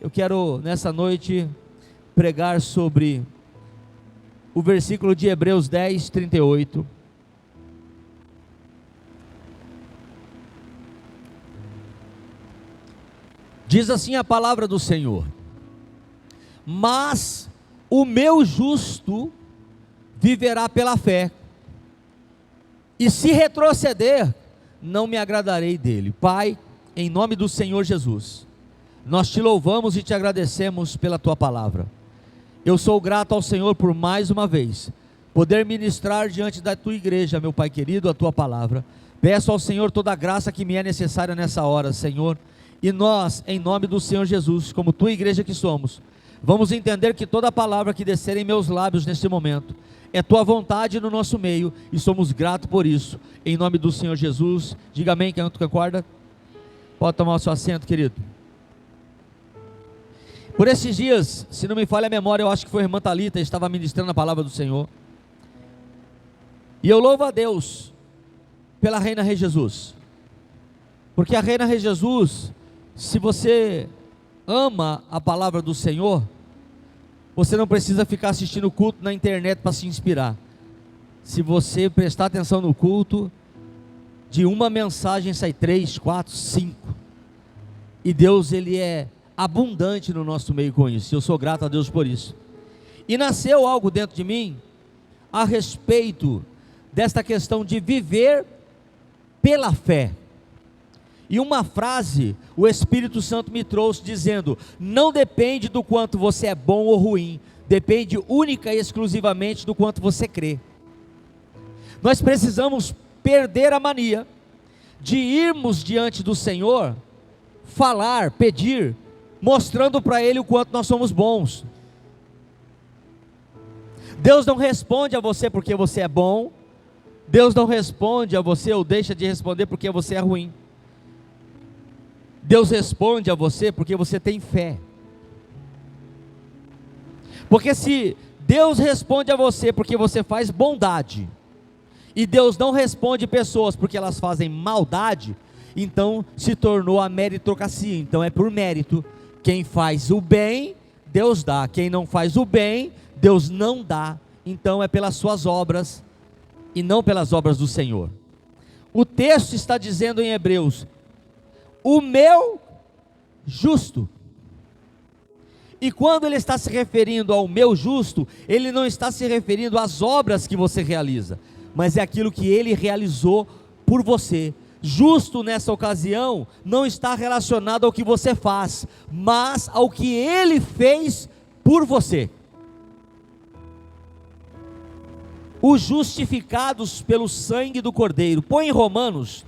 Eu quero nessa noite pregar sobre o versículo de Hebreus 10, 38. Diz assim a palavra do Senhor: mas o meu justo viverá pela fé, e se retroceder, não me agradarei dele. Pai, em nome do Senhor Jesus, nós te louvamos e te agradecemos pela tua palavra. Eu sou grato ao Senhor por mais uma vez poder ministrar diante da tua igreja, meu Pai querido, a tua palavra. Peço ao Senhor toda a graça que me é necessária nessa hora, Senhor, e nós, em nome do Senhor Jesus, como tua igreja que somos, vamos entender que toda palavra que descer em meus lábios neste momento é tua vontade no nosso meio, e somos gratos por isso, em nome do Senhor Jesus. Diga amém, quem concorda? Pode tomar o seu assento, querido. Por esses dias, se não me falha a memória, eu acho que foi a irmã Thalita, estava ministrando a palavra do Senhor, e eu louvo a Deus pela Reina Rei Jesus, porque a Reina Rei Jesus, se você ama a palavra do Senhor, você não precisa ficar assistindo o culto na internet para se inspirar. Se você prestar atenção no culto, de uma mensagem sai 3, 4, 5, e Deus, Ele é abundante no nosso meio com isso. Eu sou grato a Deus por isso. E nasceu algo dentro de mim a respeito desta questão de viver pela fé. E uma frase o Espírito Santo me trouxe dizendo: não depende do quanto você é bom ou ruim, depende única e exclusivamente do quanto você crê. Nós precisamos perder a mania de irmos diante do Senhor, falar, pedir, mostrando para Ele o quanto nós somos bons. Deus não responde a você porque você é bom, Deus não responde a você ou deixa de responder porque você é ruim. Deus responde a você porque você tem fé. Porque se Deus responde a você porque você faz bondade, e Deus não responde pessoas porque elas fazem maldade, então se tornou a meritocracia. Então é por mérito. Quem faz o bem, Deus dá. Quem não faz o bem, Deus não dá. Então é pelas suas obras e não pelas obras do Senhor. O texto está dizendo em Hebreus: o meu justo. E quando ele está se referindo ao meu justo, ele não está se referindo às obras que você realiza, mas é aquilo que ele realizou por você. Justo nessa ocasião não está relacionado ao que você faz, mas ao que ele fez por você. Os justificados pelo sangue do Cordeiro. Põe em Romanos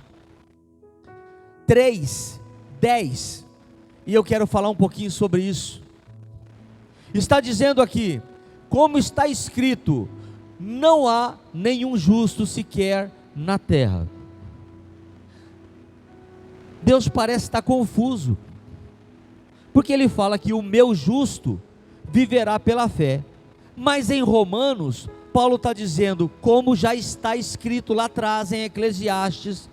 3, 10, e eu quero falar um pouquinho sobre isso. Está dizendo aqui, como está escrito: não há nenhum justo sequer na terra. Deus parece estar confuso, porque ele fala que o meu justo viverá pela fé, mas em Romanos, Paulo está dizendo, como já está escrito lá atrás em Eclesiastes,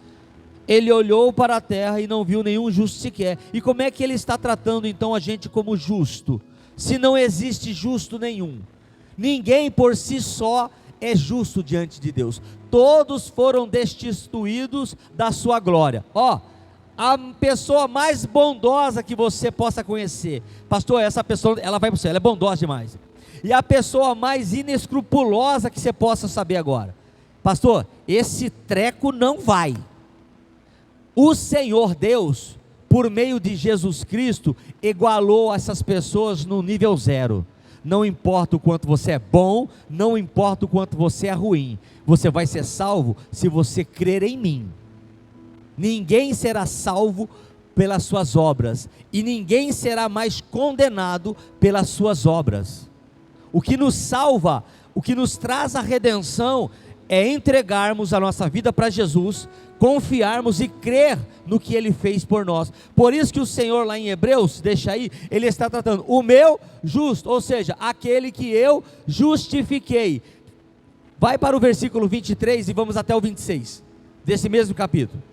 ele olhou para a terra e não viu nenhum justo sequer. E como é que ele está tratando então a gente como justo, se não existe justo nenhum? Ninguém por si só é justo diante de Deus, todos foram destituídos da sua glória. A pessoa mais bondosa que você possa conhecer, pastor, essa pessoa, ela vai para o céu, ela é bondosa demais. E a pessoa mais inescrupulosa que você possa saber agora, pastor, esse treco não vai. O Senhor Deus, por meio de Jesus Cristo, igualou essas pessoas no nível zero. Não importa o quanto você é bom, não importa o quanto você é ruim, você vai ser salvo se você crer em mim. Ninguém será salvo pelas suas obras, e ninguém será mais condenado pelas suas obras. O que nos salva, o que nos traz a redenção, é entregarmos a nossa vida para Jesus, confiarmos e crer no que Ele fez por nós. Por isso que o Senhor lá em Hebreus, deixa aí, Ele está tratando o meu justo, ou seja, aquele que eu justifiquei. Vai para o versículo 23 e vamos até o 26, desse mesmo capítulo.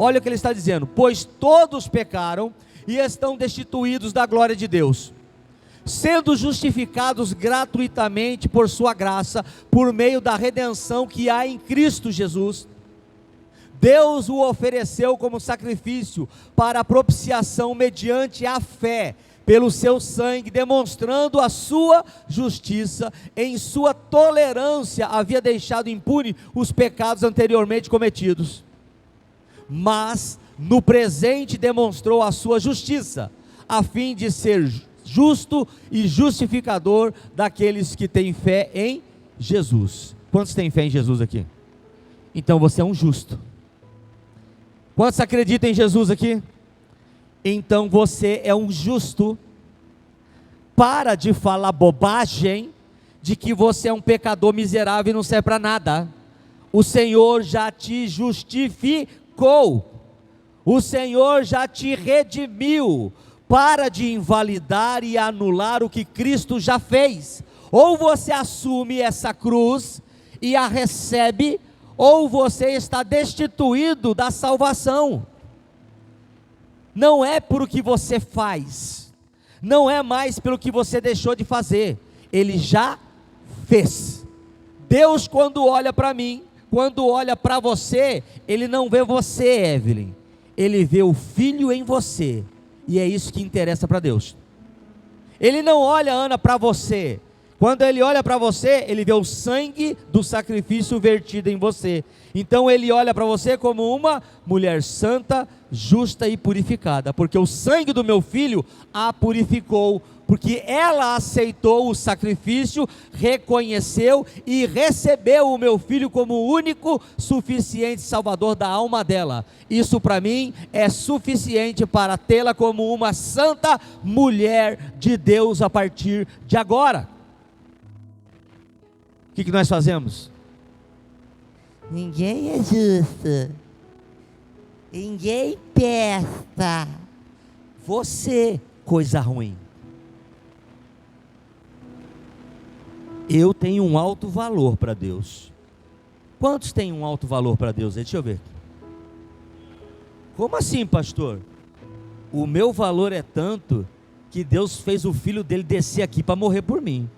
Olha o que ele está dizendo: pois todos pecaram e estão destituídos da glória de Deus, sendo justificados gratuitamente por sua graça, por meio da redenção que há em Cristo Jesus. Deus o ofereceu como sacrifício para a propiciação mediante a fé, pelo seu sangue, demonstrando a sua justiça. Em sua tolerância havia deixado impune os pecados anteriormente cometidos, mas no presente demonstrou a sua justiça, a fim de ser justo e justificador daqueles que têm fé em Jesus. Quantos têm fé em Jesus aqui? Então você é um justo. Quantos acreditam em Jesus aqui? Então você é um justo. Para de falar bobagem de que você é um pecador miserável e não serve para nada. O Senhor já te justificou, o Senhor já te redimiu. Para de invalidar e anular o que Cristo já fez. Ou você assume essa cruz e a recebe, ou você está destituído da salvação. Não é por o que você faz, não é mais pelo que você deixou de fazer, Ele já fez. Deus, quando olha para mim, quando olha para você, Ele não vê você, Evelyn, Ele vê o Filho em você, e é isso que interessa para Deus. Ele não olha, Ana, para você. Quando Ele olha para você, Ele vê o sangue do sacrifício vertido em você. Então Ele olha para você como uma mulher santa, justa e purificada, porque o sangue do meu filho a purificou, porque ela aceitou o sacrifício, reconheceu e recebeu o meu filho como o único suficiente salvador da alma dela. Isso para mim é suficiente para tê-la como uma santa mulher de Deus a partir de agora. O que nós fazemos? Ninguém é justo, ninguém presta. Você, coisa ruim. Eu tenho um alto valor para Deus. Quantos têm um alto valor para Deus? Deixa eu ver. Como assim, pastor? O meu valor é tanto que Deus fez o filho dele descer aqui para morrer por mim.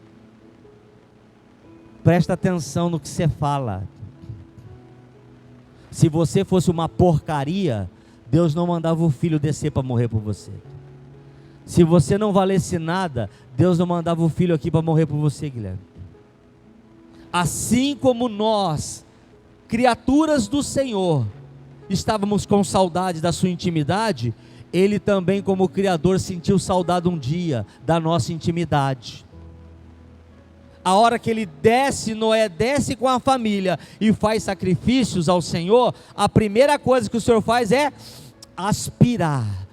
Presta atenção no que você fala. Se você fosse uma porcaria, Deus não mandava o filho descer para morrer por você. Se você não valesse nada, Deus não mandava o filho aqui para morrer por você, Guilherme. Assim como nós, criaturas do Senhor, estávamos com saudade da sua intimidade, Ele também, como Criador, sentiu saudade um dia da nossa intimidade. A hora que ele desce, Noé desce com a família e faz sacrifícios ao Senhor, a primeira coisa que o Senhor faz é aspirar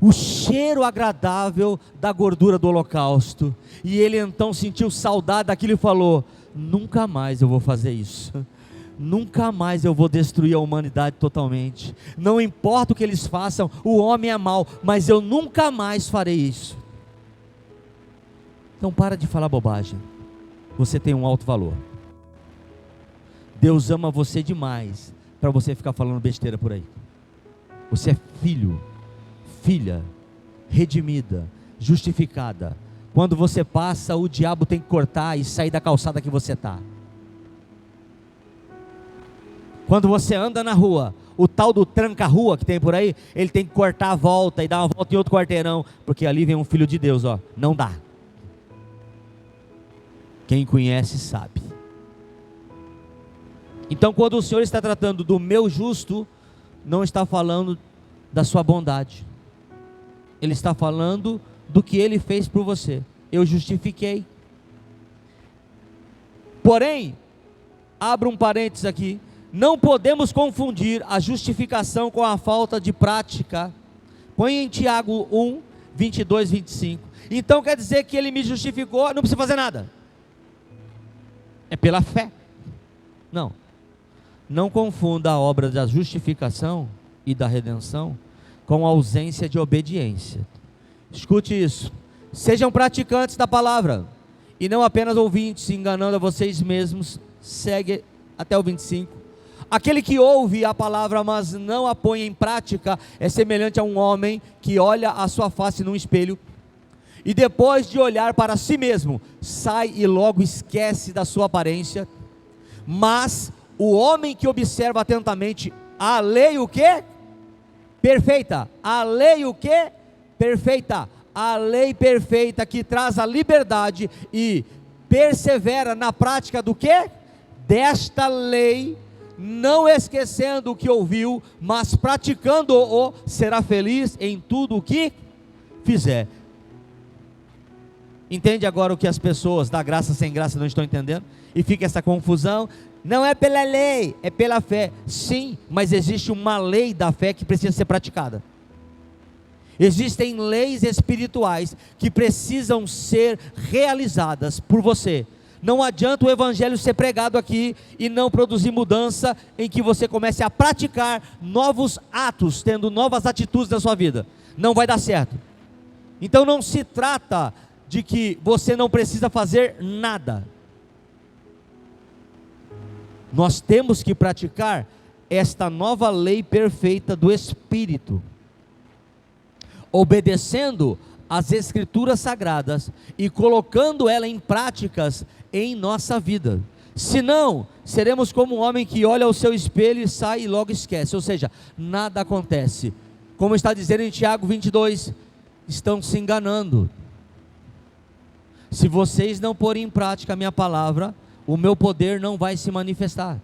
o cheiro agradável da gordura do holocausto, e ele então sentiu saudade daquilo e falou: nunca mais eu vou fazer isso, nunca mais eu vou destruir a humanidade totalmente, não importa o que eles façam, o homem é mau, mas eu nunca mais farei isso. Então para de falar bobagem, você tem um alto valor. Deus ama você demais para você ficar falando besteira por aí. Você é filho, filha, redimida, justificada. Quando você passa, o diabo tem que cortar e sair da calçada que você está. Quando você anda na rua, o tal do tranca-rua que tem por aí, ele tem que cortar a volta e dar uma volta em outro quarteirão, porque ali vem um filho de Deus, ó, não dá. Quem conhece sabe. Então, quando o Senhor está tratando do meu justo, não está falando da sua bondade, Ele está falando do que Ele fez por você. Eu justifiquei. Porém, abra um parênteses aqui, não podemos confundir a justificação com a falta de prática. Põe em Tiago 1, 22, 25. Então quer dizer que Ele me justificou, não precisa fazer nada. É pela fé. Não. Não confunda a obra da justificação e da redenção com a ausência de obediência. Escute isso. Sejam praticantes da palavra e não apenas ouvintes, enganando a vocês mesmos. Segue até o 25. Aquele que ouve a palavra, mas não a põe em prática, é semelhante a um homem que olha a sua face num espelho, e depois de olhar para si mesmo, sai e logo esquece da sua aparência. Mas o homem que observa atentamente a lei o quê? Perfeita. A lei o quê? Perfeita. A lei perfeita que traz a liberdade e persevera na prática do quê? Desta lei, não esquecendo o que ouviu, mas praticando-o, será feliz em tudo o que fizer. Entende agora o que as pessoas da graça sem graça não estão entendendo? E fica essa confusão. Não é pela lei, é pela fé. Sim, mas existe uma lei da fé que precisa ser praticada. Existem leis espirituais que precisam ser realizadas por você. Não adianta o evangelho ser pregado aqui e não produzir mudança em que você comece a praticar novos atos, tendo novas atitudes na sua vida. Não vai dar certo. Então não se trata de que você não precisa fazer nada. Nós temos que praticar esta nova lei perfeita do Espírito, obedecendo as Escrituras Sagradas e colocando ela em práticas em nossa vida. Senão, seremos como um homem que olha ao seu espelho e sai e logo esquece, ou seja, nada acontece. Como está dizendo em Tiago 22, estão se enganando. Se vocês não porem em prática a minha palavra, o meu poder não vai se manifestar.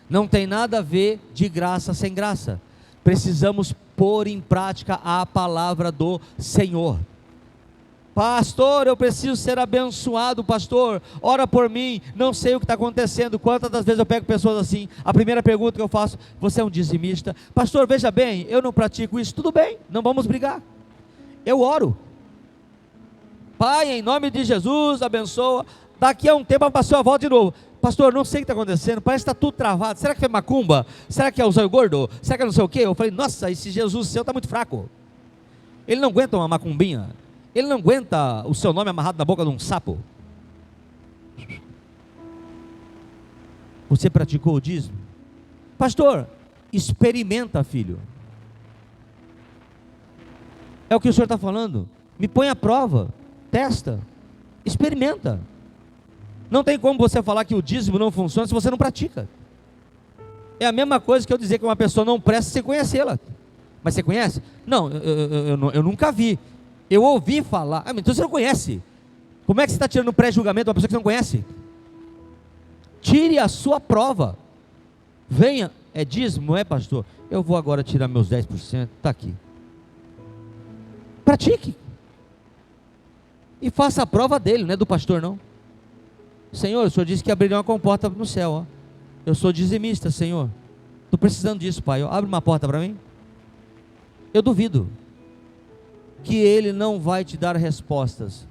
Não tem nada a ver de graça sem graça. Precisamos pôr em prática a palavra do Senhor. Pastor, eu preciso ser abençoado, pastor, ora por mim, não sei o que está acontecendo. Quantas das vezes eu pego pessoas assim, a primeira pergunta que eu faço: você é um dizimista? Pastor, veja bem, eu não pratico isso. Tudo bem, não vamos brigar. Eu oro. Pai, em nome de Jesus, abençoa. Daqui a um tempo a pessoa volta de novo: pastor, não sei o que está acontecendo, parece que está tudo travado. Será que foi macumba? Será que é o zóio gordo? Será que é não sei o quê? Eu falei: nossa, esse Jesus seu está muito fraco. Ele não aguenta uma macumbinha. Ele não aguenta o seu nome amarrado na boca de um sapo. Você praticou o dízimo? Pastor, experimenta, filho. É o que o senhor está falando. Me põe à prova, testa, experimenta. Não tem como você falar que o dízimo não funciona se você não pratica. É a mesma coisa que eu dizer que uma pessoa não presta sem conhecê-la. Mas você conhece? Não, eu nunca vi. Eu ouvi falar. Ah, então você não conhece. Como é que você está tirando pré-julgamento de uma pessoa que você não conhece? Tire a sua prova. Venha, é dízimo, é pastor? Eu vou agora tirar meus 10%, está aqui. Pratique. E faça a prova dele, não é do pastor não. Senhor, o senhor disse que abriria uma comporta no céu, ó. Eu sou dizimista, Senhor. Estou precisando disso, Pai. Ó. Abre uma porta para mim. Eu duvido que Ele não vai te dar respostas,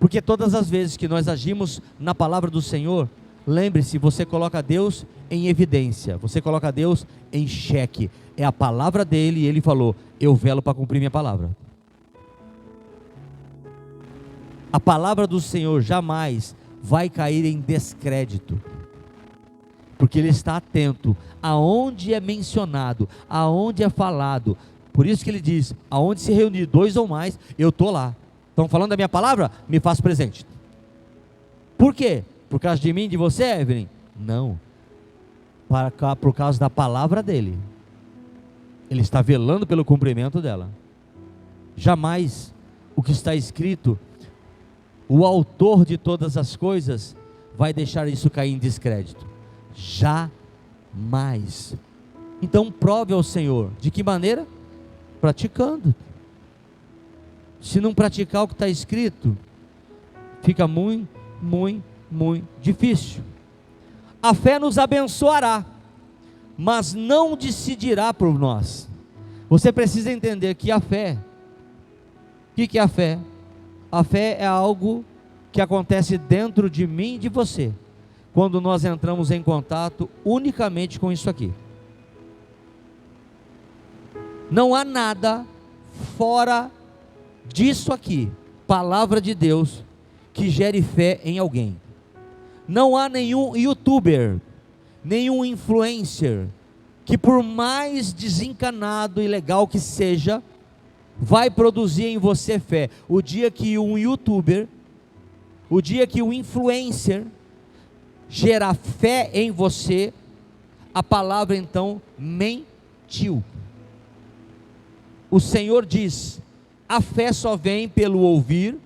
porque todas as vezes que nós agimos na palavra do Senhor, lembre-se, você coloca Deus em evidência, você coloca Deus em xeque. É a palavra dele e Ele falou: eu velo para cumprir minha palavra. A palavra do Senhor jamais vai cair em descrédito, porque Ele está atento aonde é mencionado, aonde é falado. Por isso que Ele diz: aonde se reunir 2 ou mais, eu estou lá. Estão falando da minha palavra? Me faça presente. Por quê? Por causa de mim, de você, Evelyn? Não, por causa da palavra dEle. Ele está velando pelo cumprimento dela. Jamais o que está escrito, o autor de todas as coisas, vai deixar isso cair em descrédito. Jamais. Então prove ao Senhor. De que maneira? Praticando. Se não praticar o que está escrito, fica muito difícil. A fé nos abençoará, mas não decidirá por nós. Você precisa entender que a fé, o que é a fé? A fé é algo que acontece dentro de mim e de você, quando nós entramos em contato unicamente com isso aqui. Não há nada fora disso aqui, palavra de Deus, que gere fé em alguém. Não há nenhum youtuber nenhum influencer, que por mais desencanado e legal que seja, vai produzir em você fé. O dia que um youtuber, o dia que um influencer gerar fé em você, a palavra então mentiu. O Senhor diz: a fé só vem pelo ouvir,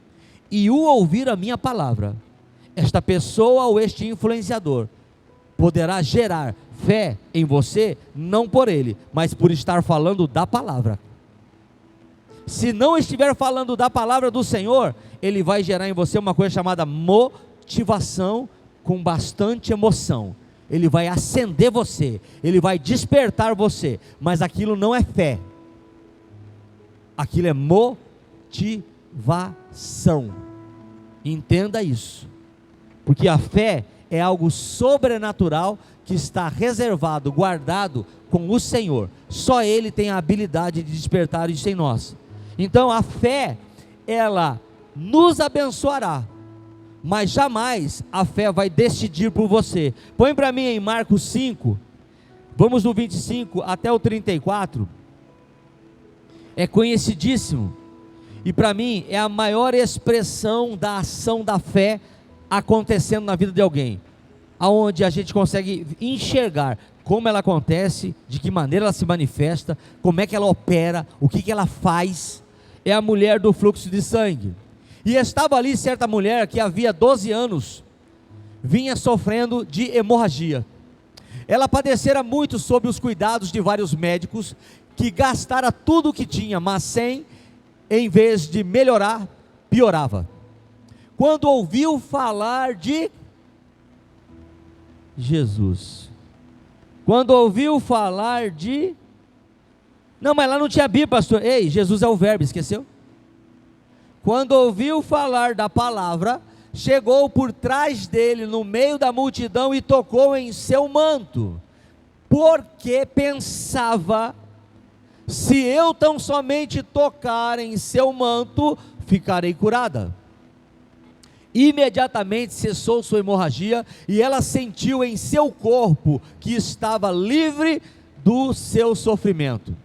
e o ouvir a minha palavra. Esta pessoa ou este influenciador poderá gerar fé em você, não por ele, mas por estar falando da palavra. Se não estiver falando da palavra do Senhor, ele vai gerar em você uma coisa chamada motivação, com bastante emoção. Ele vai acender você, ele vai despertar você, mas aquilo não é fé, aquilo é motivação. Entenda isso, porque a fé é algo sobrenatural que está reservado, guardado com o Senhor. Só Ele tem a habilidade de despertar isso em nós. Então a fé, ela nos abençoará, mas jamais a fé vai decidir por você. Põe para mim em Marcos 5, vamos do 25 até o 34, é conhecidíssimo, e para mim é a maior expressão da ação da fé acontecendo na vida de alguém, aonde a gente consegue enxergar como ela acontece, de que maneira ela se manifesta, como é que ela opera, o que ela faz. É a mulher do fluxo de sangue. E estava ali certa mulher que havia 12 anos, vinha sofrendo de hemorragia. Ela padecera muito sob os cuidados de vários médicos, que gastara tudo o que tinha, mas em vez de melhorar, piorava. Quando ouviu falar de Jesus, quando ouviu falar de... Não, mas lá não tinha Bíblia, pastor. Ei, Jesus é o verbo, esqueceu? Quando ouviu falar da palavra, chegou por trás dele, no meio da multidão, e tocou em seu manto, porque pensava: se eu tão somente tocar em seu manto, ficarei curada. Imediatamente cessou sua hemorragia, e ela sentiu em seu corpo que estava livre do seu sofrimento.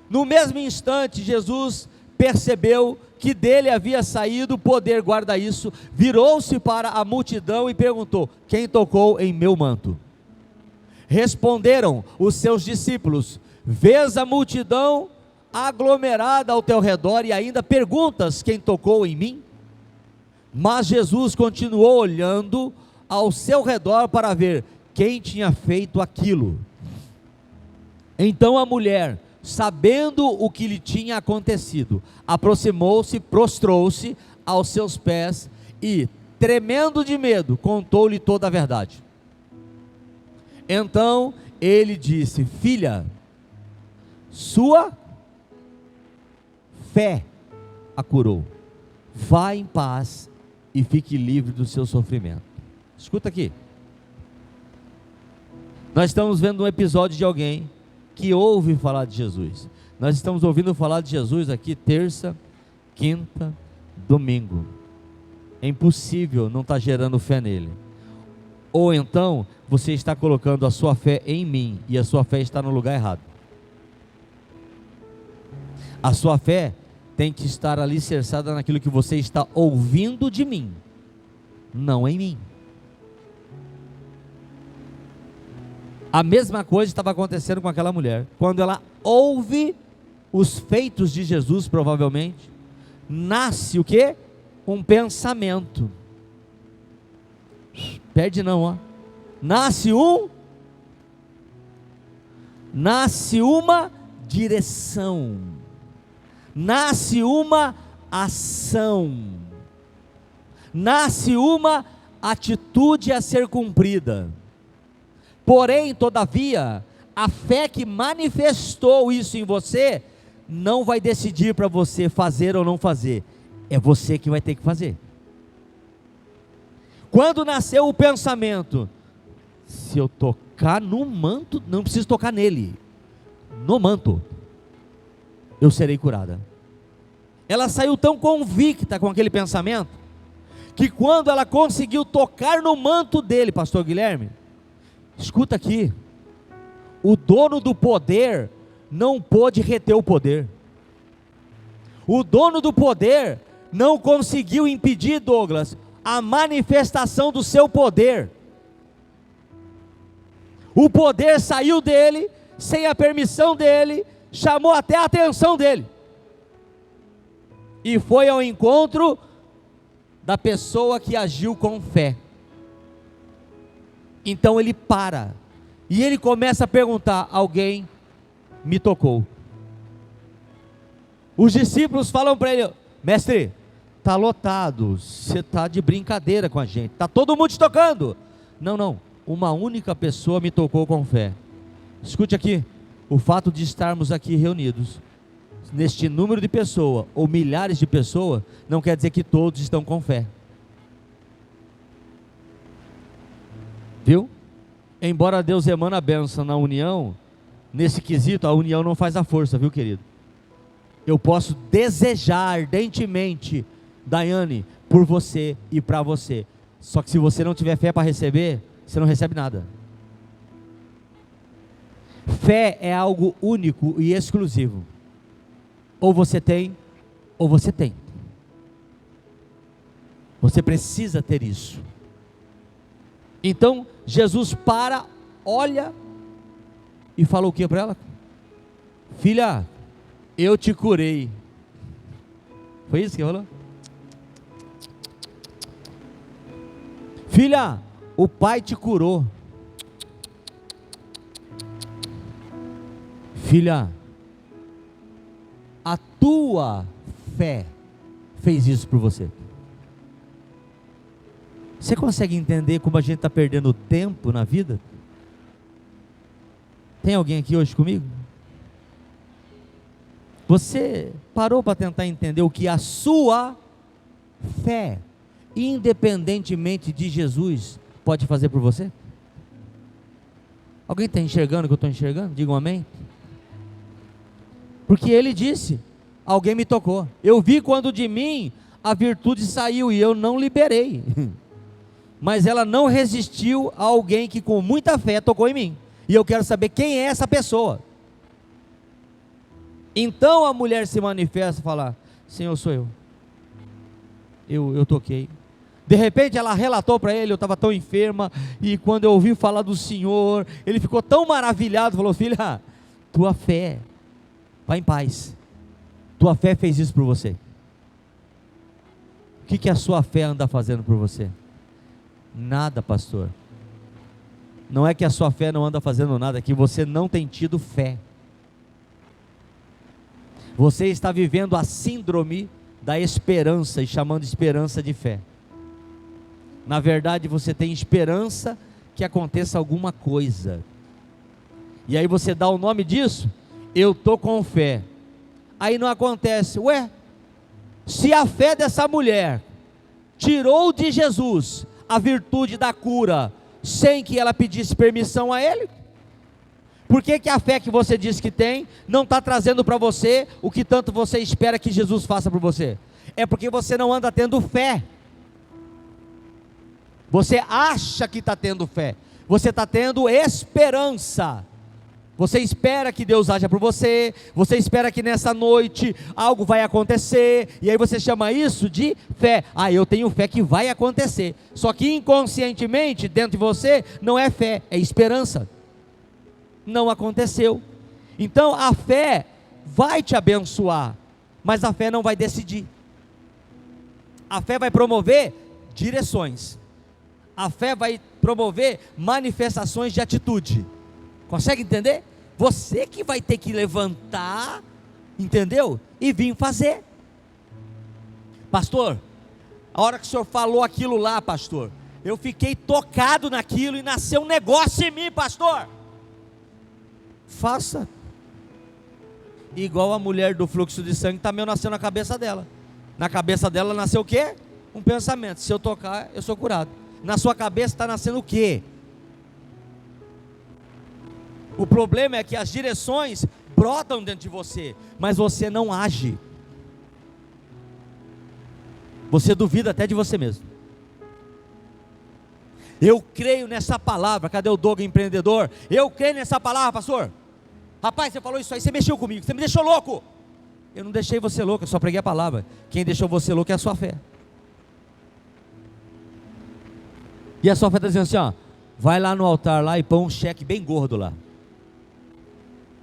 No mesmo instante, Jesus percebeu que dele havia saído poder, guarda isso, virou-se para a multidão e perguntou: quem tocou em meu manto? Responderam os seus discípulos: vês a multidão aglomerada ao teu redor e ainda perguntas: quem tocou em mim? Mas Jesus continuou olhando ao seu redor para ver quem tinha feito aquilo. Então a mulher, sabendo o que lhe tinha acontecido, aproximou-se, prostrou-se aos seus pés e, tremendo de medo, contou-lhe toda a verdade. Então ele disse: filha, sua fé a curou, vá em paz e fique livre do seu sofrimento. Escuta aqui, nós estamos vendo um episódio de alguém que ouve falar de Jesus. Nós estamos ouvindo falar de Jesus aqui terça, quinta, domingo. É impossível não estar gerando fé nele. Ou então você está colocando a sua fé em mim, e a sua fé está no lugar errado. A sua fé tem que estar alicerçada naquilo que você está ouvindo de mim, não em mim. A mesma coisa estava acontecendo com aquela mulher. Quando ela ouve os feitos de Jesus, provavelmente, nasce o quê? Um pensamento. Perde não, ó. Nasce uma direção. Nasce uma ação. Nasce uma atitude a ser cumprida. Porém, todavia, a fé que manifestou isso em você, não vai decidir para você fazer ou não fazer, é você que vai ter que fazer. Quando nasceu o pensamento: se eu tocar no manto, não preciso tocar nele, no manto, eu serei curada. Ela saiu tão convicta com aquele pensamento, que quando ela conseguiu tocar no manto dele, pastor Guilherme, Escuta aqui, o dono do poder não pôde reter o poder. O dono do poder não conseguiu impedir, Douglas, a manifestação do seu poder. O poder saiu dele, sem a permissão dele, chamou até a atenção dele, e foi ao encontro da pessoa que agiu com fé. Então ele para, e ele começa a perguntar: alguém me tocou? Os discípulos falam para ele: mestre, está lotado, você está de brincadeira com a gente, está todo mundo te tocando. Não, uma única pessoa me tocou com fé. Escute aqui, o fato de estarmos aqui reunidos, neste número de pessoas, ou milhares de pessoas, não quer dizer que todos estão com fé. Viu? Embora Deus emana a bênção na união, nesse quesito a união não faz a força, viu, querido? Eu posso desejar ardentemente, Daiane, por você e para você, só que se você não tiver fé para receber, você não recebe nada. Fé é algo único e exclusivo. Ou você tem, ou você tem. Você precisa ter isso. Então Jesus para, olha e fala o que para ela? Filha, eu te curei. Foi isso que falou? Filha, o Pai te curou. Filha, a tua fé fez isso por você. Você consegue entender como a gente está perdendo tempo na vida? Tem alguém aqui hoje comigo? Você parou para tentar entender o que a sua fé, independentemente de Jesus, pode fazer por você? Alguém está enxergando o que eu estou enxergando? Diga um amém. Porque ele disse: alguém me tocou. Eu vi quando de mim a virtude saiu e eu não liberei. Mas ela não resistiu a alguém que com muita fé tocou em mim. E eu quero saber quem é essa pessoa. Então a mulher se manifesta e fala: Senhor, sou eu. Eu toquei. De repente ela relatou para ele: eu estava tão enferma, e quando eu ouvi falar do Senhor, ele ficou tão maravilhado, falou: filha, tua fé, vai em paz. Tua fé fez isso por você. O que a sua fé anda fazendo por você? Nada, pastor. Não é que a sua fé não anda fazendo nada, é que você não tem tido fé. Você está vivendo a síndrome da esperança e chamando esperança de fé. Na verdade, você tem esperança que aconteça alguma coisa. E aí você dá o nome disso: eu estou com fé. Aí não acontece. Ué, se a fé dessa mulher tirou de Jesus a virtude da cura, sem que ela pedisse permissão a ele, por que a fé que você diz que tem, não está trazendo para você o que tanto você espera que Jesus faça por você? É porque você não anda tendo fé. Você acha que está tendo fé, você está tendo esperança. Você espera que Deus haja por você, você espera que nessa noite algo vai acontecer, e aí você chama isso de fé. Ah, eu tenho fé que vai acontecer. Só que inconscientemente, dentro de você, não é fé, é esperança. Não aconteceu. Então a fé vai te abençoar, mas a fé não vai decidir. A fé vai promover direções. A fé vai promover manifestações de atitude. Consegue entender? Você que vai ter que levantar, entendeu? E vir fazer. Pastor, a hora que o senhor falou aquilo lá, pastor, eu fiquei tocado naquilo e nasceu um negócio em mim, pastor. Faça. Igual a mulher do fluxo de sangue, também nasceu na cabeça dela. Na cabeça dela nasceu o quê? Um pensamento: se eu tocar, eu sou curado. Na sua cabeça está nascendo o quê? O problema é que as direções brotam dentro de você, mas você não age. Você duvida até de você mesmo. Eu creio nessa palavra. Cadê o Doug empreendedor? Eu creio nessa palavra, pastor. Rapaz, você falou isso aí, você mexeu comigo, você me deixou louco. Eu não deixei você louco, eu só preguei a palavra. Quem deixou você louco é a sua fé. E a sua fé está dizendo assim, ó, vai lá no altar lá e põe um cheque bem gordo lá.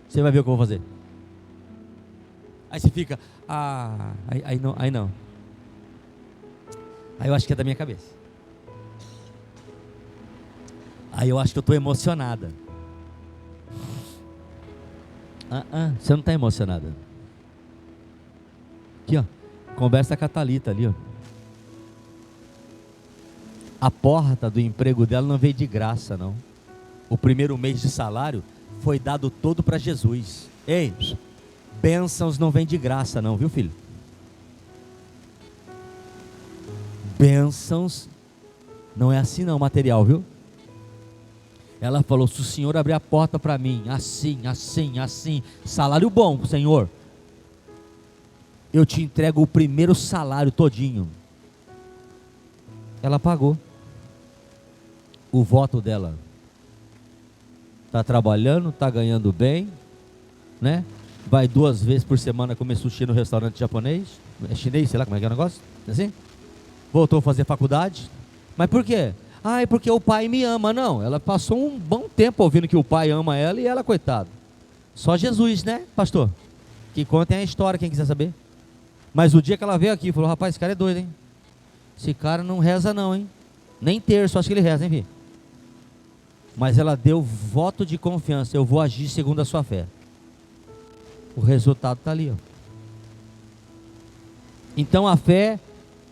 Você vai ver o que eu vou fazer. Aí você fica, aí não. Aí eu acho que é da minha cabeça. Aí eu acho que eu estou emocionada. Você não está emocionada. Aqui, ó, conversa com a Thalita ali, ó. A porta do emprego dela não veio de graça, não. O primeiro mês de salário foi dado todo para Jesus. Ei, bênçãos não vem de graça, não, viu, filho? Bênçãos não é assim, não, material, viu? Ela falou: se o Senhor abrir a porta para mim, assim, salário bom, Senhor, eu te entrego o primeiro salário todinho. Ela pagou. O voto dela. Está trabalhando, está ganhando bem, né? Vai 2 vezes por semana comer sushi no restaurante japonês, chinês, sei lá como é que é o negócio, assim? Voltou a fazer faculdade. Mas por quê? É porque o pai me ama. Não, ela passou um bom tempo ouvindo que o pai ama ela e ela, coitada. Só Jesus, né, pastor? Que contem a história, quem quiser saber. Mas o dia que ela veio aqui, falou: rapaz, esse cara é doido, hein? Esse cara não reza não, hein? Nem terço, acho que ele reza, hein, filho? Mas ela deu voto de confiança: eu vou agir segundo a sua fé. O resultado está ali, ó. Então a fé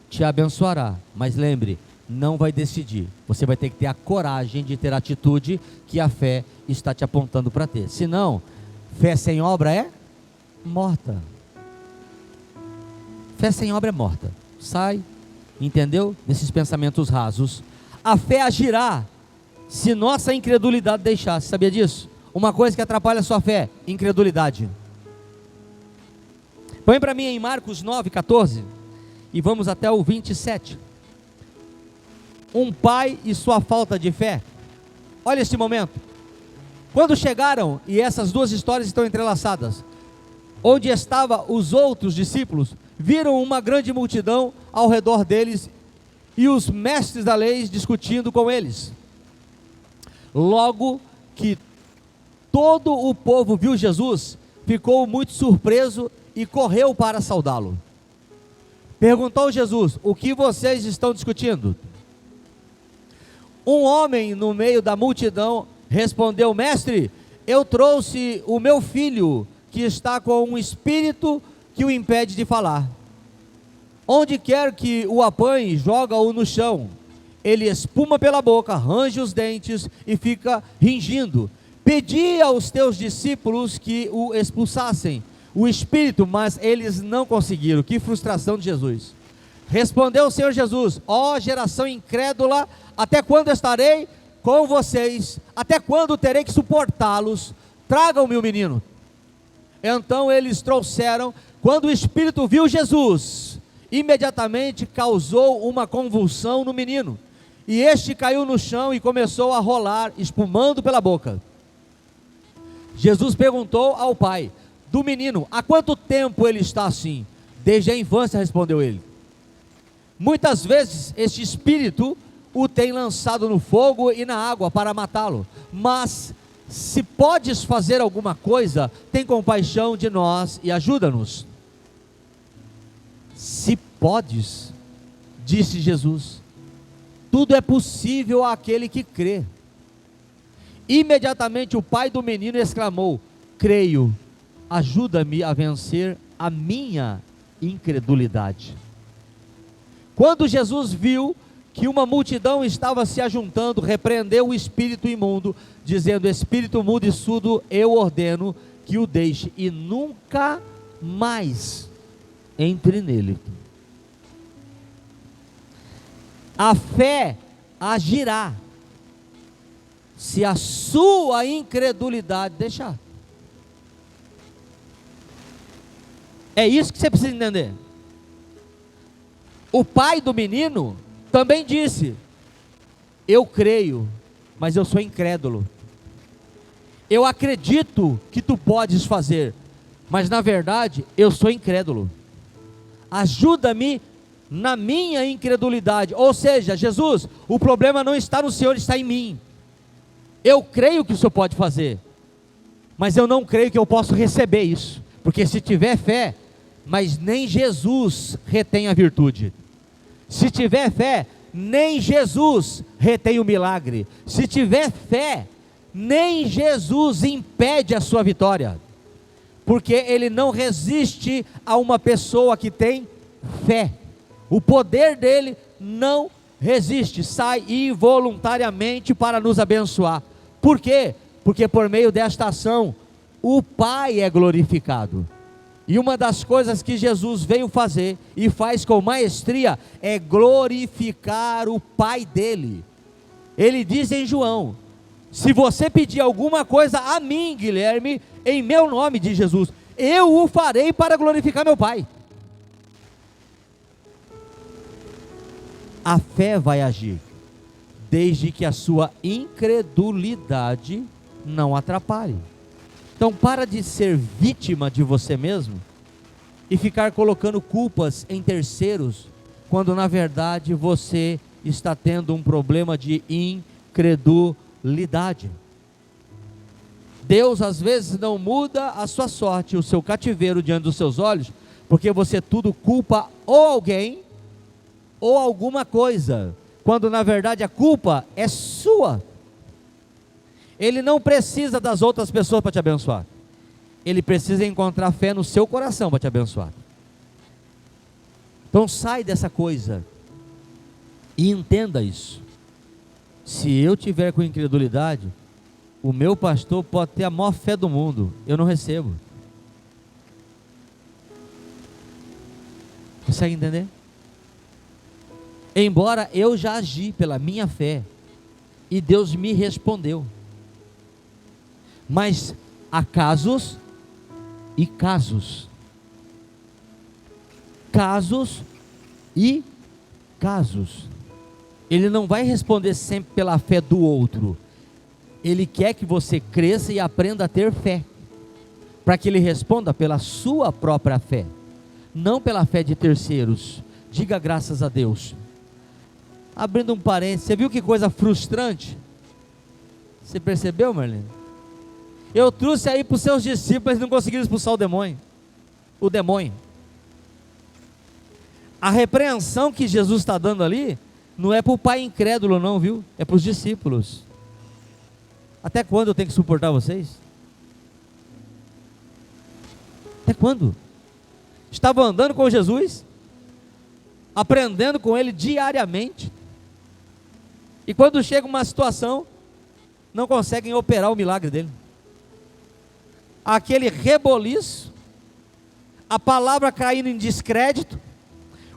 te abençoará, mas lembre, não vai decidir. Você vai ter que ter a coragem de ter a atitude que a fé está te apontando para ter. Senão, fé sem obra é morta. Fé sem obra é morta. Sai, entendeu? Nesses pensamentos rasos. A fé agirá se nossa incredulidade deixar. Você sabia disso? Uma coisa que atrapalha a sua fé: incredulidade. Põe para mim em Marcos 9:14 e vamos até o 27. Um pai e sua falta de fé. Olha esse momento. Quando chegaram, e essas duas histórias estão entrelaçadas, onde estavam os outros discípulos, viram uma grande multidão ao redor deles e os mestres da lei discutindo com eles. Logo que todo o povo viu Jesus, ficou muito surpreso e correu para saudá-lo. Perguntou Jesus: o que vocês estão discutindo? Um homem no meio da multidão respondeu: mestre, eu trouxe o meu filho que está com um espírito que o impede de falar. Onde quer que o apanhe, joga-o no chão. Ele espuma pela boca, range os dentes e fica ringindo. Pedi aos teus discípulos que o expulsassem o espírito, mas eles não conseguiram. Que frustração de Jesus. Respondeu o Senhor Jesus: ó geração incrédula, até quando estarei com vocês? Até quando terei que suportá-los? Tragam-me o menino. Então eles trouxeram. Quando o espírito viu Jesus, imediatamente causou uma convulsão no menino, e este caiu no chão e começou a rolar, espumando pela boca. Jesus perguntou ao pai do menino: há quanto tempo ele está assim? Desde a infância, respondeu ele. Muitas vezes este espírito o tem lançado no fogo e na água para matá-lo, mas se podes fazer alguma coisa, tem compaixão de nós e ajuda-nos. Se podes, disse Jesus, tudo é possível àquele que crê. Imediatamente o pai do menino exclamou: creio, ajuda-me a vencer a minha incredulidade. Quando Jesus viu que uma multidão estava se ajuntando, repreendeu o espírito imundo, dizendo: espírito mudo e surdo, eu ordeno que o deixe e nunca mais entre nele. A fé agirá se a sua incredulidade deixar. É isso que você precisa entender. O pai do menino também disse: eu creio, mas eu sou incrédulo. Eu acredito que tu podes fazer, mas na verdade eu sou incrédulo. Ajuda-me na minha incredulidade. Ou seja, Jesus, o problema não está no Senhor, está em mim. Eu creio que o Senhor pode fazer, mas eu não creio que eu posso receber isso, porque se tiver fé, mas nem Jesus retém a virtude. Se tiver fé, nem Jesus retém o milagre. Se tiver fé, nem Jesus impede a sua vitória, porque ele não resiste a uma pessoa que tem fé. O poder dele não resiste, sai involuntariamente para nos abençoar. Por quê? Porque por meio desta ação, o Pai é glorificado. E uma das coisas que Jesus veio fazer, e faz com maestria, é glorificar o Pai dele. Ele diz em João: se você pedir alguma coisa a mim, Guilherme, em meu nome, diz Jesus, eu o farei para glorificar meu Pai. A fé vai agir, desde que a sua incredulidade não atrapalhe. Então para de ser vítima de você mesmo e ficar colocando culpas em terceiros, quando na verdade você está tendo um problema de incredulidade. Deus às vezes não muda a sua sorte, o seu cativeiro diante dos seus olhos, porque você tudo culpa ou alguém ou alguma coisa, quando na verdade a culpa é sua. Ele não precisa das outras pessoas para te abençoar, ele precisa encontrar fé no seu coração para te abençoar. Então sai dessa coisa e entenda isso. Se eu tiver com incredulidade, o meu pastor pode ter a maior fé do mundo, eu não recebo. Consegue entender? Embora eu já agi pela minha fé e Deus me respondeu, mas há casos e casos, casos e casos. Ele não vai responder sempre pela fé do outro, ele quer que você cresça e aprenda a ter fé, para que ele responda pela sua própria fé, não pela fé de terceiros. Diga graças a Deus. Abrindo um parênteses, você viu que coisa frustrante? Você percebeu, Marlene? Eu trouxe aí para os seus discípulos, eles não conseguiram expulsar o demônio. A repreensão que Jesus está dando ali, não é para o pai incrédulo não, viu? É para os discípulos. Até quando eu tenho que suportar vocês? Até quando? Estava andando com Jesus, aprendendo com ele diariamente, e quando chega uma situação, não conseguem operar o milagre dele. Aquele reboliço, a palavra caindo em descrédito,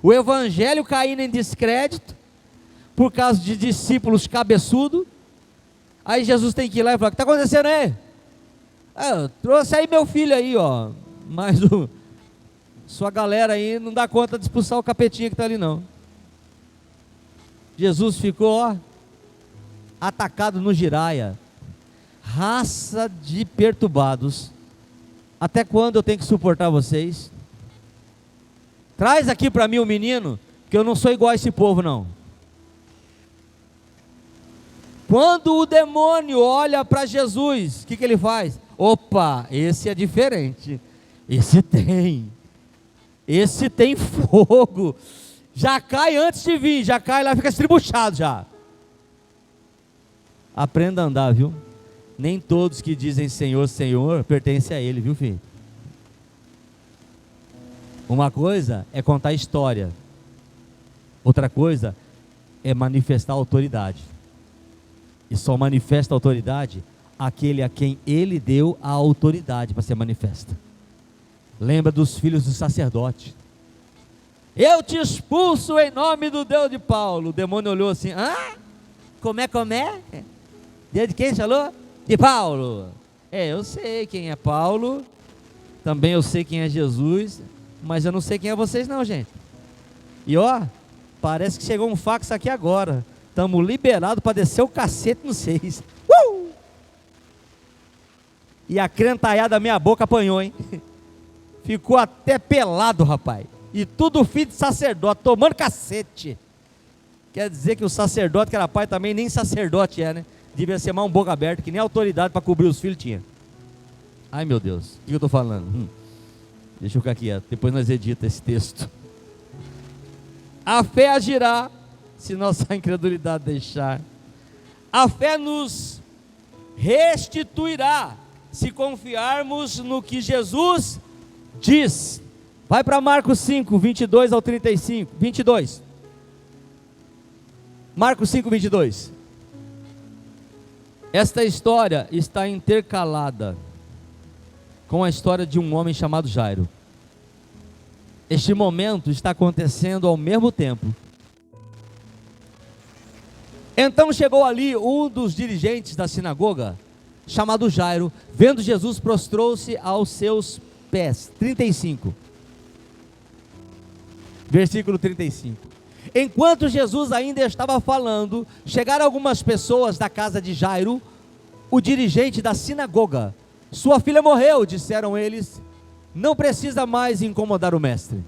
o evangelho caindo em descrédito, por causa de discípulos cabeçudos. Aí Jesus tem que ir lá e falar: o que está acontecendo aí? Eu trouxe aí meu filho aí, ó, mas sua galera aí não dá conta de expulsar o capetinha que está ali não. Jesus ficou, ó, atacado no giraia. Raça de perturbados, até quando eu tenho que suportar vocês? Traz aqui para mim o menino, que eu não sou igual a esse povo não. Quando o demônio olha para Jesus, o que ele faz? Opa, esse é diferente, esse tem fogo, já cai antes de vir, já cai lá, fica estribuchado já. Aprenda a andar, viu? Nem todos que dizem Senhor, Senhor, pertencem a Ele, viu, filho? Uma coisa é contar história, outra coisa é manifestar autoridade. E só manifesta autoridade aquele a quem Ele deu a autoridade para ser manifesta. Lembra dos filhos do sacerdote: eu te expulso em nome do Deus de Paulo. O demônio olhou assim: como é? Deus de quem falou? De Paulo. Eu sei quem é Paulo, também eu sei quem é Jesus, mas eu não sei quem é vocês não, gente. E ó, parece que chegou um fax aqui agora. estamos liberados para descer o cacete no 6. E a crentaiada da minha boca apanhou, hein? Ficou até pelado, rapaz. E tudo filho de sacerdote, tomando cacete. Quer dizer que o sacerdote que era pai também nem sacerdote é, né? Devia ser mais um boca aberta, que nem autoridade para cobrir os filhos tinha. Ai, meu Deus, o que eu estou falando? Deixa eu ficar quieto, depois nós edita esse texto. A fé agirá, se nossa incredulidade deixar. A fé nos restituirá, se confiarmos no que Jesus diz. Vai para Marcos 5, 22 ao 35, 22. Marcos 5, 22. Esta história está intercalada com a história de um homem chamado Jairo. Este momento está acontecendo ao mesmo tempo. Então chegou ali um dos dirigentes da sinagoga, chamado Jairo. Vendo Jesus, prostrou-se aos seus pés. 35. Versículo 35. Enquanto Jesus ainda estava falando, chegaram algumas pessoas da casa de Jairo, o dirigente da sinagoga. Sua filha morreu, disseram eles. Não precisa mais incomodar o mestre.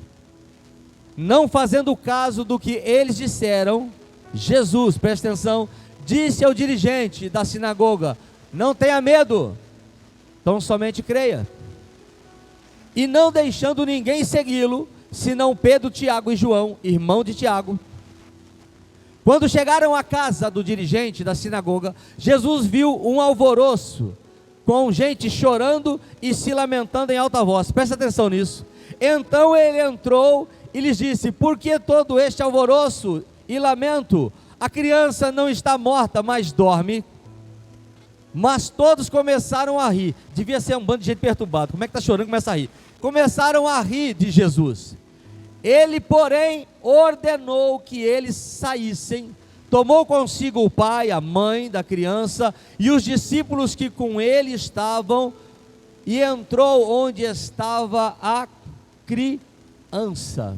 Não fazendo caso do que eles disseram, Jesus, presta atenção, disse ao dirigente da sinagoga: não tenha medo, tão somente creia. E não deixando ninguém segui-lo, senão Pedro, Tiago e João, irmão de Tiago. Quando chegaram à casa do dirigente da sinagoga, Jesus viu um alvoroço, com gente chorando e se lamentando em alta voz. Presta atenção nisso. Então ele entrou e lhes disse: por que todo este alvoroço e lamento? A criança não está morta, mas dorme. Mas todos começaram a rir. Devia ser um bando de gente perturbado. Como é que está chorando? Começa a rir. Começaram a rir de Jesus. Ele, porém, ordenou que eles saíssem. Tomou consigo o pai, a mãe da criança e os discípulos que com ele estavam, e entrou onde estava a criança.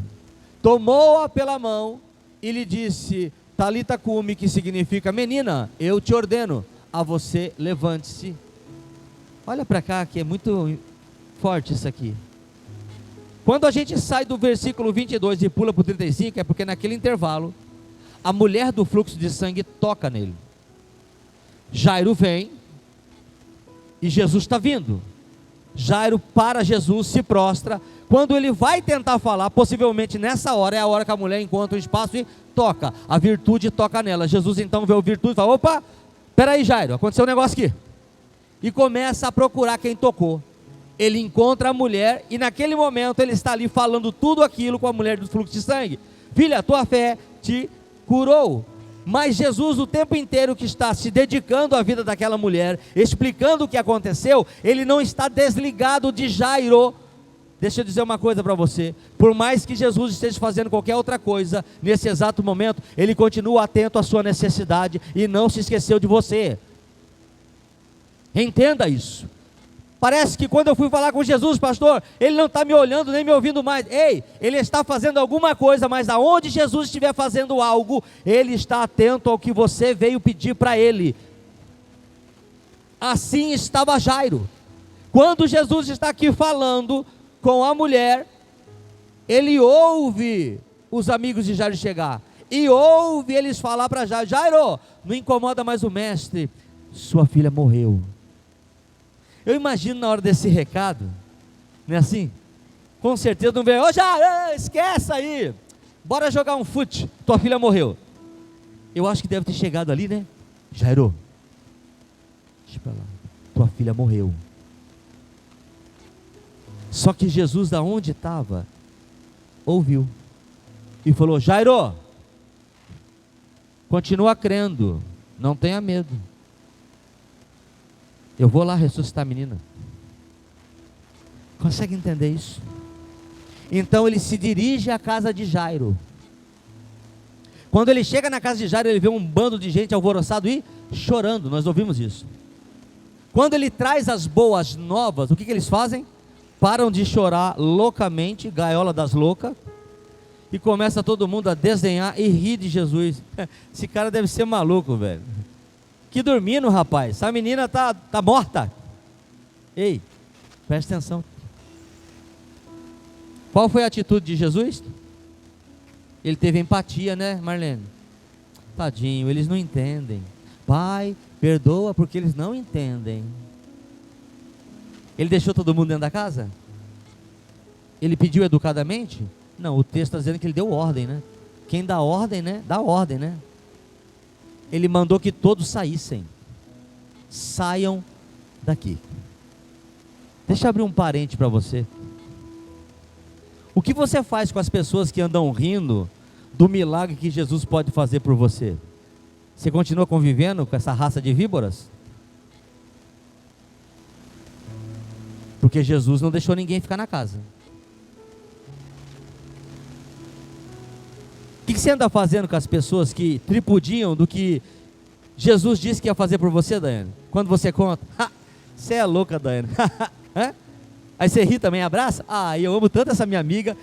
Tomou-a pela mão e lhe disse: Talita cumi, que significa: menina, eu te ordeno a você, levante-se. Olha para cá, que é muito forte isso aqui. Quando a gente sai do versículo 22 e pula para o 35, é porque naquele intervalo a mulher do fluxo de sangue toca nele. Jairo vem e Jesus está vindo. Jairo para Jesus, se prostra. Quando ele vai tentar falar, possivelmente nessa hora é a hora que a mulher encontra o espaço e toca. A virtude toca nela. Jesus então vê a virtude e fala: opa, peraí Jairo, aconteceu um negócio aqui. E começa a procurar quem tocou. Ele encontra a mulher e naquele momento ele está ali falando tudo aquilo com a mulher do fluxo de sangue. Filha, a tua fé te curou. Mas Jesus, o tempo inteiro que está se dedicando à vida daquela mulher, explicando o que aconteceu, ele não está desligado de Jairo. Deixa eu dizer uma coisa para você: por mais que Jesus esteja fazendo qualquer outra coisa, nesse exato momento, ele continua atento à sua necessidade e não se esqueceu de você. Entenda isso. Parece que quando eu fui falar com Jesus, pastor, ele não está me olhando nem me ouvindo mais. Ei, ele está fazendo alguma coisa, mas aonde Jesus estiver fazendo algo, ele está atento ao que você veio pedir para ele. Assim estava Jairo. Quando Jesus está aqui falando com a mulher, ele ouve os amigos de Jairo chegar, e ouve eles falar para Jairo: Jairo, não incomoda mais o mestre, sua filha morreu. Eu imagino na hora desse recado, não é assim? Com certeza não veio: ô Jairo, esquece aí, bora jogar um fute, tua filha morreu. Eu acho que deve ter chegado ali, né? Jairo, deixa pra lá, tua filha morreu. Só que Jesus, da onde estava, ouviu e falou: Jairo, continua crendo, não tenha medo, eu vou lá ressuscitar a menina. Consegue entender isso? Então ele se dirige à casa de Jairo. Quando ele chega na casa de Jairo, ele vê um bando de gente alvoroçado e chorando. Nós ouvimos isso. Quando ele traz as boas novas, o que eles fazem? Param de chorar loucamente, gaiola das loucas, e começa todo mundo a desenhar e rir de Jesus. Esse cara deve ser maluco, velho. Que dormindo, rapaz. Essa menina tá morta. Ei, presta atenção. Qual foi a atitude de Jesus? Ele teve empatia, né, Marlene? Tadinho, eles não entendem. Pai, perdoa porque eles não entendem. Ele deixou todo mundo dentro da casa? Ele pediu educadamente? Não, o texto está dizendo que ele deu ordem, né? Quem dá ordem, né? Dá ordem, né? Ele mandou que todos saíssem. Saiam daqui. Deixa eu abrir um parente para você. O que você faz com as pessoas que andam rindo do milagre que Jesus pode fazer por você? Você continua convivendo com essa raça de víboras? Porque Jesus não deixou ninguém ficar na casa. O que você anda fazendo com as pessoas que tripudiam do que Jesus disse que ia fazer por você, Daiane? Quando você conta, você é louca, Daiane. Aí você ri também, abraça? Eu amo tanto essa minha amiga,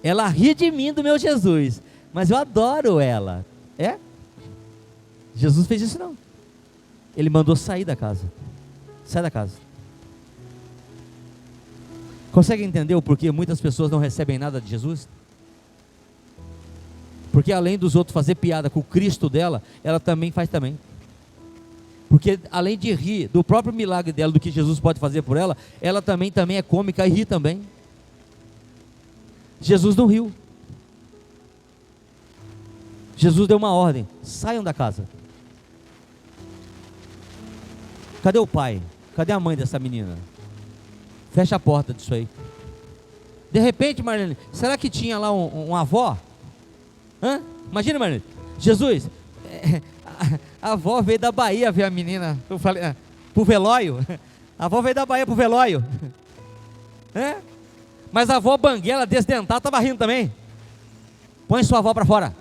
ela ri de mim, do meu Jesus, mas eu adoro ela. Jesus fez isso não. Ele mandou sair da casa. Sai da casa. Consegue entender o porquê muitas pessoas não recebem nada de Jesus? Porque além dos outros fazer piada com o Cristo dela, ela também faz também. Porque além de rir do próprio milagre dela, do que Jesus pode fazer por ela, ela também é cômica e ri também. Jesus não riu. Jesus deu uma ordem: saiam da casa. Cadê o pai? Cadê a mãe dessa menina? Fecha a porta disso aí. De repente, Marlene, será que tinha lá uma avó? Imagina, Marlene, Jesus, a avó veio da Bahia ver a menina. Eu falei, pro velório. A avó veio da Bahia pro velório. Mas a avó banguela, desdentada, estava rindo também. Põe sua avó para fora.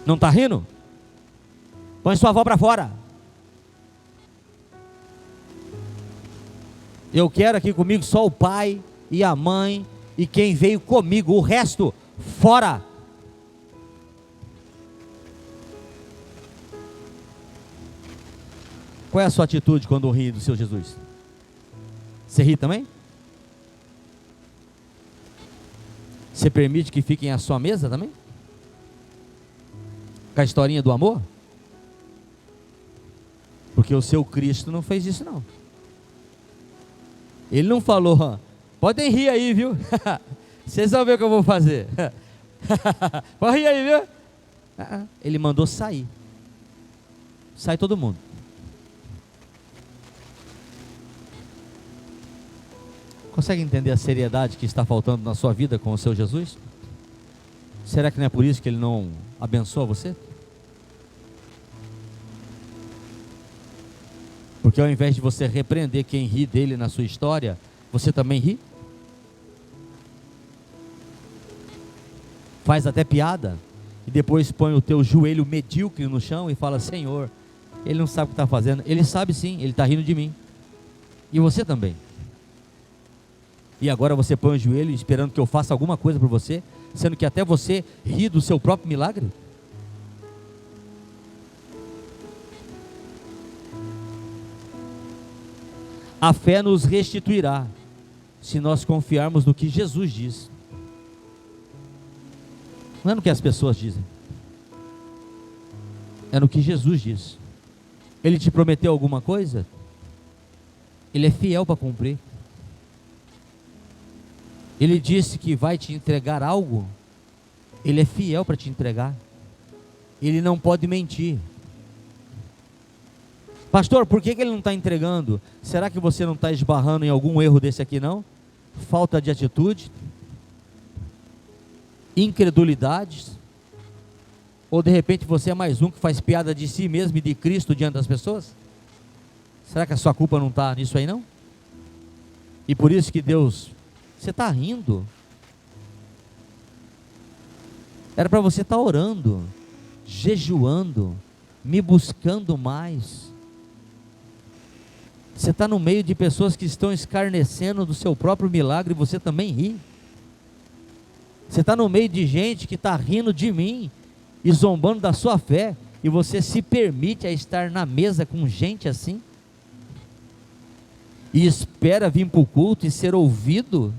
Não está rindo? Põe sua avó para fora. Eu quero aqui comigo só o pai e a mãe e quem veio comigo, o resto fora. Qual é a sua atitude quando ri do seu Jesus? Você ri também? Você permite que fiquem à sua mesa também? Com a historinha do amor? Porque o seu Cristo não fez isso não. Ele não falou, podem rir aí, viu? Vocês vão ver o que eu vou fazer. Pode rir aí, viu? Ele mandou sair. Sai todo mundo. Consegue entender a seriedade que está faltando na sua vida com o seu Jesus? Será que não é por isso que ele não abençoa você? Porque ao invés de você repreender quem ri dele na sua história, você também ri? Faz até piada e depois põe o teu joelho medíocre no chão e fala: Senhor, ele não sabe o que está fazendo. Ele sabe sim, ele está rindo de mim. E você também. E agora você põe o joelho esperando que eu faça alguma coisa por você, sendo que até você ri do seu próprio milagre? A fé nos restituirá se nós confiarmos no que Jesus diz. Não é no que as pessoas dizem, é no que Jesus diz. Ele te prometeu alguma coisa? Ele é fiel para cumprir. Ele disse que vai te entregar algo? Ele é fiel para te entregar. Ele não pode mentir. Pastor, por que ele não está entregando? Será que você não está esbarrando em algum erro desse aqui não? Falta de atitude? Incredulidade? Ou de repente você é mais um que faz piada de si mesmo e de Cristo diante das pessoas? Será que a sua culpa não está nisso aí não? E por isso que Deus... Você está rindo? Era para você estar orando, jejuando, me buscando mais. Você está no meio de pessoas que estão escarnecendo do seu próprio milagre e você também ri. Você está no meio de gente que está rindo de mim e zombando da sua fé, e você se permite a estar na mesa com gente assim? E espera vir para o culto e ser ouvido?